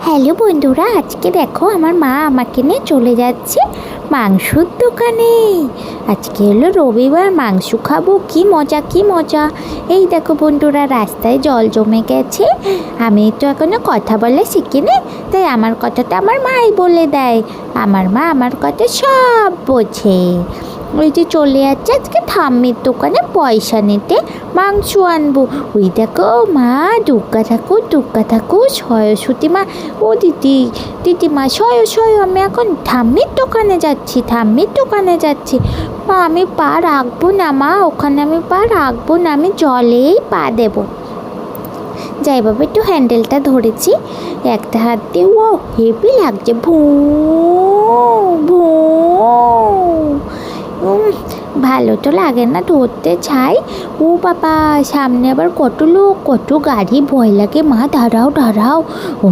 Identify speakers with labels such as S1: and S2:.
S1: Hello বন্ধুরা, আজকে দেখো আমার মা আমাকে নিয়ে চলে যাচ্ছে মাংসর দোকানে। আজকে হলো রবিবার, মাংস খাবো। কি মজা কি মজা! এই দেখো বন্ধুরা, রাস্তায় জল জমে গেছে। আমি তো এখনো কথা বলা শিখিনি, তাই আমার কথাটা আমার মাই বলে দেয়। আমার মা আমার কথা সব বোঝে। ওই যে চলে যাচ্ছে আজকে ঠাম্মির দোকানে পয়সা নিতে, মাংস আনবো। ওই দেখো মা, দুর্গা ঠাকুর সরস্বতী মা। ও দিদিমা সয় আমি এখন ঠাম্মির দোকানে যাচ্ছি। মা আমি পা রাখবো না, মা ওখানে আমি পা রাখবো না, আমি জলেই পা দেবো। যাই বাবা, একটু হ্যান্ডেলটা ধরেছি একটা হাত দিয়ে। ও হেভি লাগছে, ভু ভু। ভালো তো লাগে না ধরতে, ছাই। ও বাবা, সামনে আবার কত লোক, কত গাড়ি, ভয় লাগে। মা দাঁড়াও।